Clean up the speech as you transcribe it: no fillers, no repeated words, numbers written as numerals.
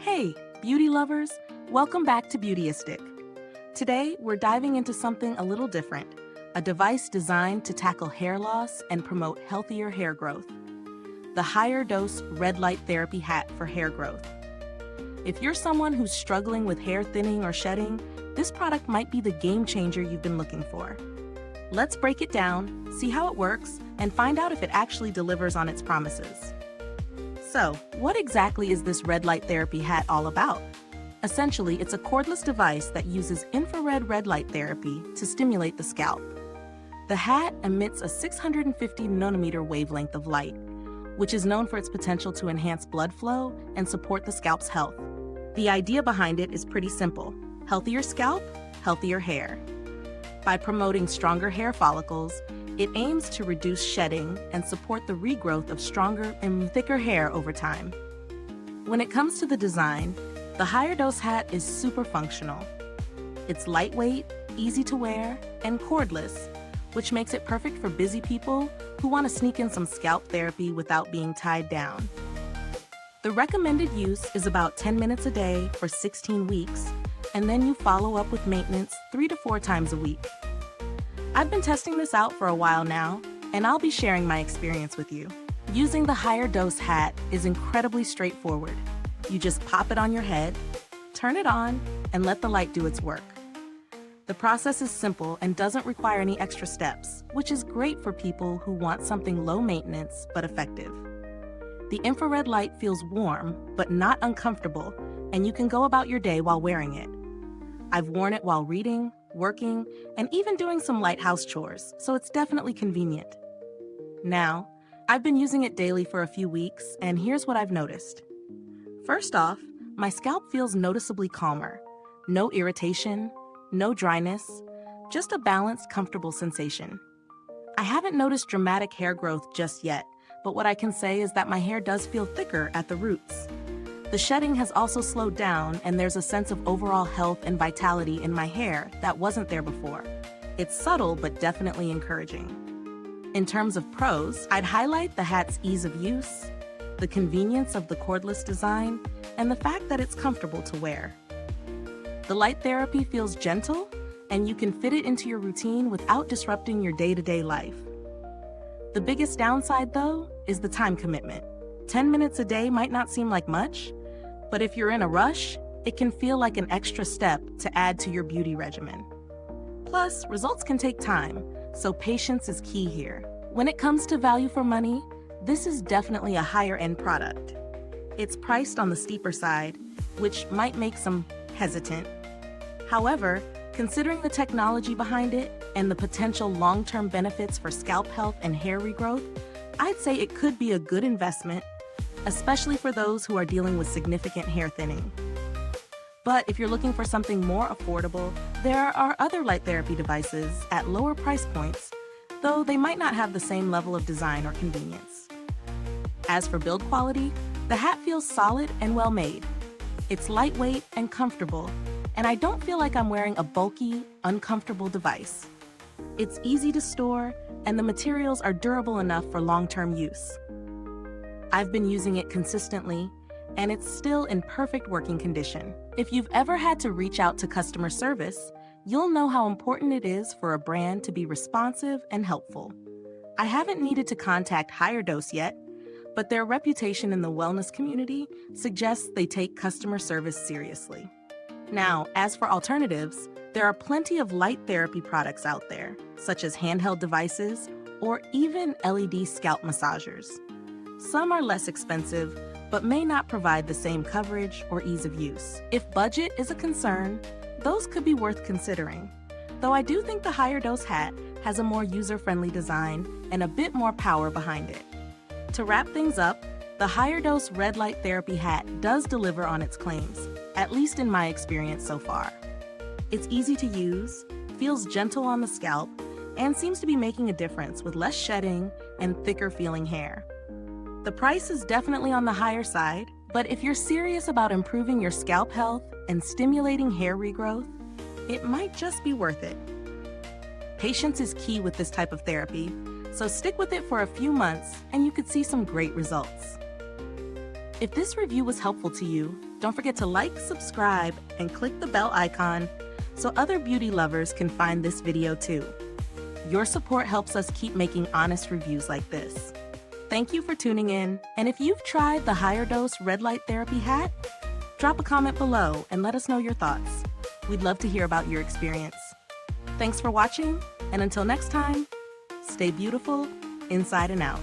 Hey, beauty lovers, welcome back to Beautyistic. Today, we're diving into something a little different, a device designed to tackle hair loss and promote healthier hair growth. The HigherDOSE Red Light Therapy Hat for hair growth. If you're someone who's struggling with hair thinning or shedding, this product might be the game changer you've been looking for. Let's break it down, see how it works, and find out if it actually delivers on its promises. So, what exactly is this red light therapy hat all about? Essentially, it's a cordless device that uses infrared red light therapy to stimulate the scalp. The hat emits a 650 nanometer wavelength of light, which is known for its potential to enhance blood flow and support the scalp's health. The idea behind it is pretty simple: healthier scalp, healthier hair. By promoting stronger hair follicles, it aims to reduce shedding and support the regrowth of stronger and thicker hair over time. When it comes to the design, the HigherDOSE hat is super functional. It's lightweight, easy to wear, and cordless, which makes it perfect for busy people who want to sneak in some scalp therapy without being tied down. The recommended use is about 10 minutes a day for 16 weeks, and then you follow up with maintenance 3 to 4 times a week. I've been testing this out for a while now, and I'll be sharing my experience with you. Using the HigherDOSE hat is incredibly straightforward. You just pop it on your head, turn it on, and let the light do its work. The process is simple and doesn't require any extra steps, which is great for people who want something low maintenance but effective. The infrared light feels warm but not uncomfortable, and you can go about your day while wearing it. I've worn it while reading, working, and even doing some light house chores, so it's definitely convenient. Now, I've been using it daily for a few weeks, and here's what I've noticed. First off, my scalp feels noticeably calmer. No irritation, no dryness, just a balanced, comfortable sensation. I haven't noticed dramatic hair growth just yet, but what I can say is that my hair does feel thicker at the roots. The shedding has also slowed down, and there's a sense of overall health and vitality in my hair that wasn't there before. It's subtle but definitely encouraging. In terms of pros, I'd highlight the hat's ease of use, the convenience of the cordless design, and the fact that it's comfortable to wear. The light therapy feels gentle, and you can fit it into your routine without disrupting your day-to-day life. The biggest downside, though, is the time commitment. 10 minutes a day might not seem like much, but if you're in a rush, it can feel like an extra step to add to your beauty regimen. Plus, results can take time, so patience is key here. When it comes to value for money, this is definitely a higher-end product. It's priced on the steeper side, which might make some hesitant. However, considering the technology behind it and the potential long-term benefits for scalp health and hair regrowth, I'd say it could be a good investment, especially for those who are dealing with significant hair thinning. But if you're looking for something more affordable, there are other light therapy devices at lower price points, though they might not have the same level of design or convenience. As for build quality, the hat feels solid and well made. It's lightweight and comfortable, and I don't feel like I'm wearing a bulky, uncomfortable device. It's easy to store, and the materials are durable enough for long-term use. I've been using it consistently, and it's still in perfect working condition. If you've ever had to reach out to customer service, you'll know how important it is for a brand to be responsive and helpful. I haven't needed to contact HigherDOSE yet, but their reputation in the wellness community suggests they take customer service seriously. Now, as for alternatives, there are plenty of light therapy products out there, such as handheld devices or even LED scalp massagers. Some are less expensive, but may not provide the same coverage or ease of use. If budget is a concern, those could be worth considering. Though I do think the HigherDOSE hat has a more user-friendly design and a bit more power behind it. To wrap things up, the HigherDOSE Red Light Therapy hat does deliver on its claims, at least in my experience so far. It's easy to use, feels gentle on the scalp, and seems to be making a difference with less shedding and thicker feeling hair. The price is definitely on the higher side, but if you're serious about improving your scalp health and stimulating hair regrowth, it might just be worth it. Patience is key with this type of therapy, so stick with it for a few months and you could see some great results. If this review was helpful to you, Don't forget to like, subscribe, and click the bell icon so other beauty lovers can find this video too. Your support helps us keep making honest reviews like this. Thank you for tuning in, and if you've tried the HigherDOSE Red Light Therapy hat, drop a comment below and let us know your thoughts. We'd love to hear about your experience. Thanks for watching, and until next time, stay beautiful inside and out.